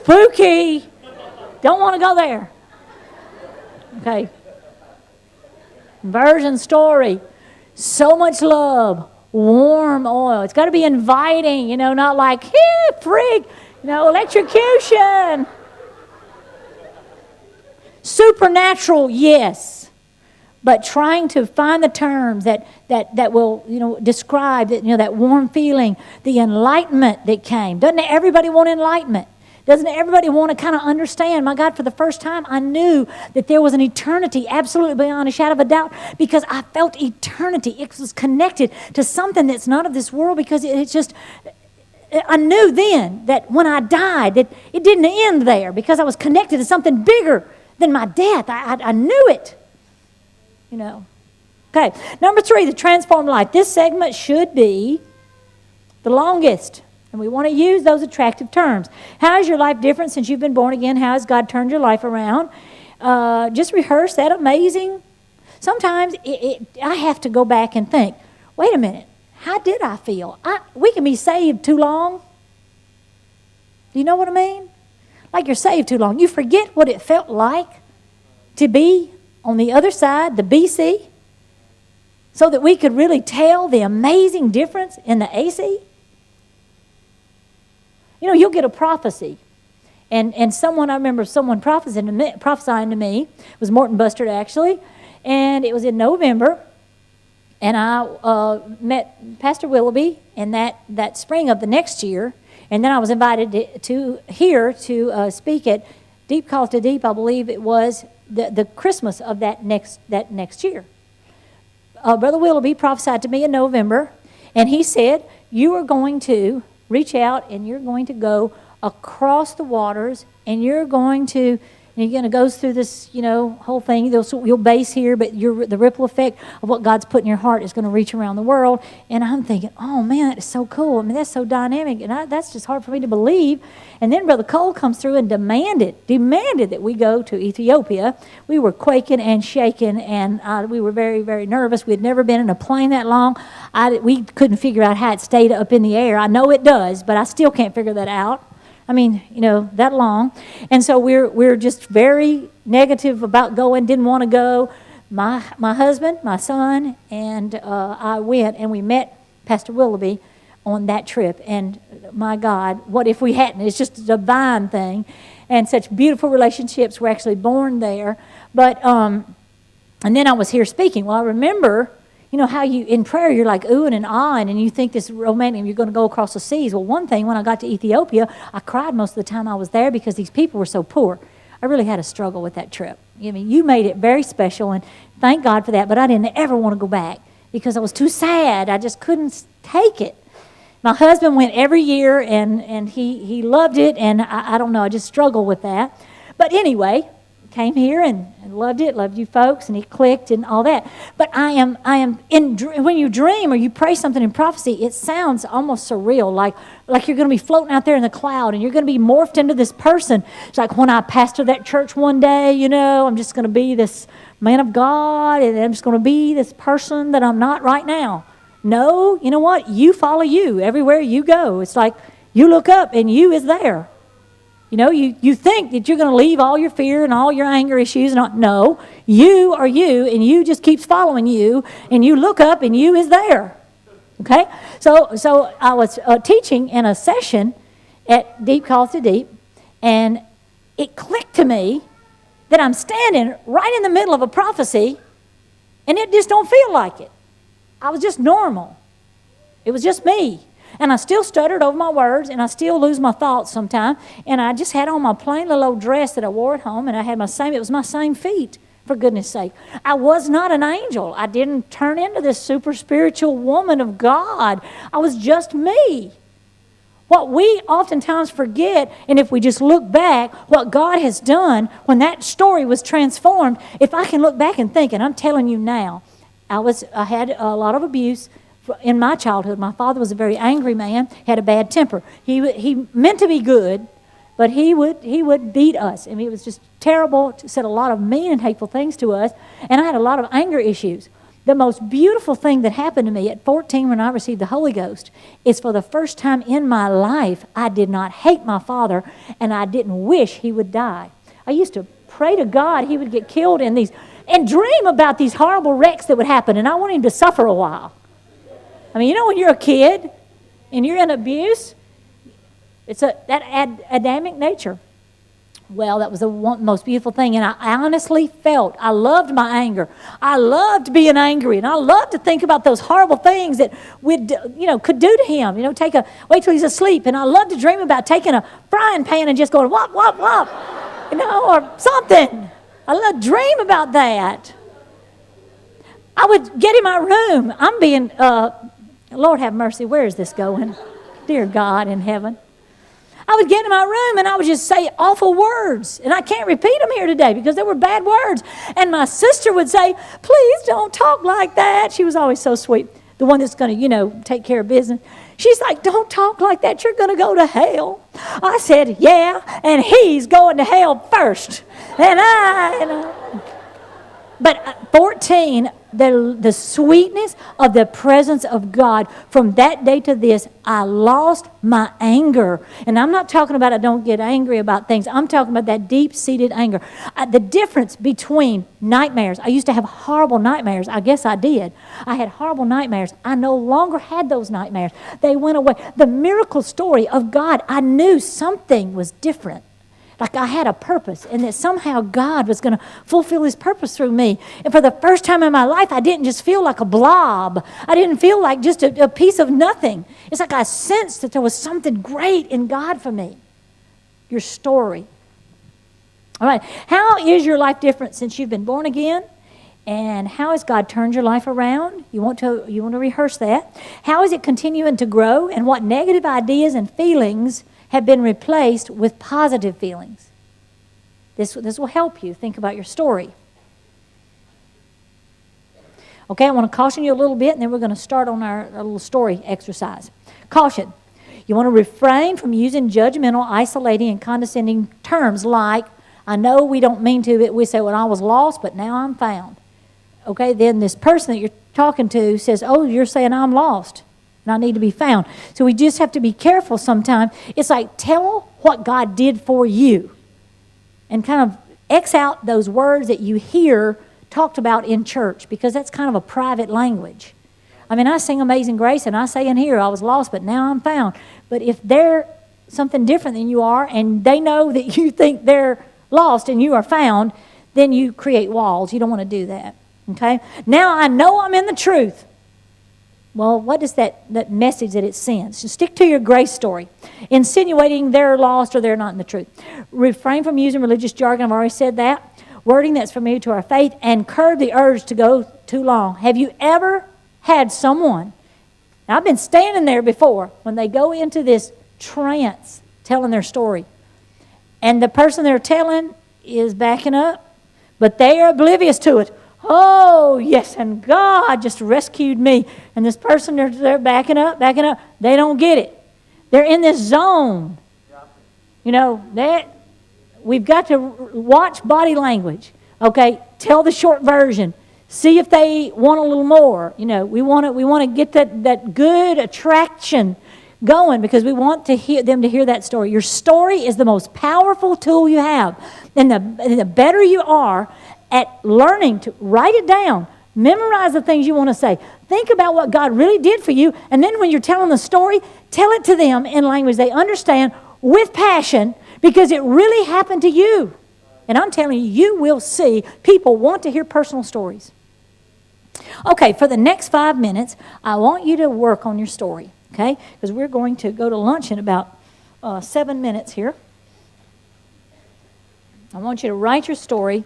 spooky. Don't want to go there. Okay. Conversion story. So much love. Warm oil. It's got to be inviting, not like, hey, freak, electrocution. Supernatural, yes. But trying to find the terms that will, describe that warm feeling, the enlightenment that came. Doesn't everybody want enlightenment? Doesn't everybody want to kind of understand? My God, for the first time, I knew that there was an eternity, absolutely beyond a shadow of a doubt, because I felt eternity. It was connected to something that's not of this world, because it's just, I knew then that when I died, that it didn't end there, because I was connected to something bigger than my death. I knew it, Okay, number 3, the transformed life. This segment should be the longest. And we want to use those attractive terms. How is your life different since you've been born again? How has God turned your life around? Just rehearse that. Amazing. Sometimes I have to go back and think, wait a minute, how did I feel? We can be saved too long. Do you know what I mean? Like you're saved too long. You forget what it felt like to be on the other side, the BC, so that we could really tell the amazing difference in the AC. You'll get a prophecy. And I remember someone prophesying to me. It was Morton Bustard, actually. And it was in November. And I met Pastor Willoughby in that spring of the next year. And then I was invited to speak at Deep Calls to Deep. I believe it was the Christmas of that next year. Brother Willoughby prophesied to me in November. And he said, you are going to reach out, and you're going to go across the waters, and you're going to go through this, whole thing. You'll base here, but the ripple effect of what God's put in your heart is going to reach around the world. And I'm thinking, oh man, that is so cool. I mean, that's so dynamic, and that's just hard for me to believe. And then Brother Cole comes through and demanded that we go to Ethiopia. We were quaking and shaking, and we were very, very nervous. We had never been in a plane that long. We couldn't figure out how it stayed up in the air. I know it does, but I still can't figure that out. I mean, that long. And so we're just very negative about going, didn't want to go. My husband, my son, and I went, and we met Pastor Willoughby on that trip. And my God, what if we hadn't? It's just a divine thing. And such beautiful relationships were actually born there. But, and then I was here speaking. Well, I remember, how you, in prayer, you're like oohing and ahhing, and you think this romantic, you're going to go across the seas. Well, one thing, when I got to Ethiopia, I cried most of the time I was there because these people were so poor. I really had a struggle with that trip. I mean, you made it very special, and thank God for that, but I didn't ever want to go back because I was too sad. I just couldn't take it. My husband went every year, and he loved it, and I don't know, I just struggled with that. But anyway, came here and loved it, loved you folks, and it clicked and all that. But I am when you dream or you pray something in prophecy, it sounds almost surreal, like you're going to be floating out there in the cloud and you're going to be morphed into this person. It's like when I pastor that church one day, I'm just going to be this man of God, and I'm just going to be this person that I'm not right now. No, you know what? You follow you everywhere you go. It's like you look up and you is there. You think that you're going to leave all your fear and all your anger issues. No, you are you, and you just keeps following you, and you look up and you is there. Okay? So I was teaching in a session at Deep Calls to Deep, and it clicked to me that I'm standing right in the middle of a prophecy, and it just don't feel like it. I was just normal. It was just me. And I still stuttered over my words, and I still lose my thoughts sometimes. And I just had on my plain little old dress that I wore at home, and I had it was my same feet, for goodness sake. I was not an angel. I didn't turn into this super spiritual woman of God. I was just me. What we oftentimes forget, and if we just look back, what God has done when that story was transformed, if I can look back and think, and I'm telling you now, I had a lot of abuse in my childhood. My father was a very angry man, had a bad temper. He meant to be good, but he would beat us. I mean, it was just terrible. Said a lot of mean and hateful things to us, and I had a lot of anger issues. The most beautiful thing that happened to me at 14 when I received the Holy Ghost is for the first time in my life, I did not hate my father and I didn't wish he would die. I used to pray to God he would get killed in these and dream about these horrible wrecks that would happen, and I want him to suffer a while. I mean, you know when you're a kid and you're in abuse, it's that Adamic nature. Well, that was the most beautiful thing, and I honestly felt, I loved my anger. I loved being angry, and I loved to think about those horrible things that we'd, could do to him. Wait till he's asleep, and I loved to dream about taking a frying pan and just going whop, whop, whop, or something. I loved to dream about that. I would get in my room. I'm being, Lord have mercy, where is this going? Dear God in heaven. I would get in my room and I would just say awful words. And I can't repeat them here today because they were bad words. And my sister would say, please don't talk like that. She was always so sweet. The one that's going to, take care of business. She's like, don't talk like that. You're going to go to hell. I said, yeah, and he's going to hell first. And But at 14, the sweetness of the presence of God, from that day to this, I lost my anger. And I'm not talking about I don't get angry about things. I'm talking about that deep-seated anger. The difference between nightmares. I used to have horrible nightmares. I guess I did. I had horrible nightmares. I no longer had those nightmares. They went away. The miracle story of God, I knew something was different. Like I had a purpose and that somehow God was going to fulfill his purpose through me. And for the first time in my life, I didn't just feel like a blob. I didn't feel like just a piece of nothing. It's like I sensed that there was something great in God for me. Your story. All right. How is your life different since you've been born again? And how has God turned your life around? You want to rehearse that. How is it continuing to grow? And what negative ideas and feelings have been replaced with positive feelings? This will help you think about your story. Okay, I want to caution you a little bit, and then we're going to start on our little story exercise. Caution. You want to refrain from using judgmental, isolating, and condescending terms like, I know we don't mean to, but we say, well, I was lost, but now I'm found. Okay, then this person that you're talking to says, oh, you're saying I'm lost and I need to be found. So we just have to be careful sometimes. It's like, tell what God did for you and kind of X out those words that you hear talked about in church, because that's kind of a private language. I mean, I sing Amazing Grace and I say in here, I was lost, but now I'm found. But if they're something different than you are and they know that you think they're lost and you are found, then you create walls. You don't want to do that. Okay? Now I know I'm in the truth. Well, what is that message that it sends? So stick to your grace story. Insinuating they're lost or they're not in the truth. Refrain from using religious jargon. I've already said that. Wording that's familiar to our faith. And curb the urge to go too long. Have you ever had someone, now I've been standing there before, when they go into this trance telling their story, and the person they're telling is backing up, but they are oblivious to it. Oh, yes, and God just rescued me. And this person, they're backing up. They don't get it. They're in this zone. We've got to watch body language. Okay, tell the short version. See if they want a little more. We want to get that good attraction going, because we want them to hear that story. Your story is the most powerful tool you have. And the better you are at learning to write it down, memorize the things you want to say, think about what God really did for you, and then when you're telling the story, tell it to them in language they understand with passion, because it really happened to you. And I'm telling you, you will see people want to hear personal stories. Okay, for the next 5 minutes, I want you to work on your story, okay? Because we're going to go to lunch in about 7 minutes here. I want you to write your story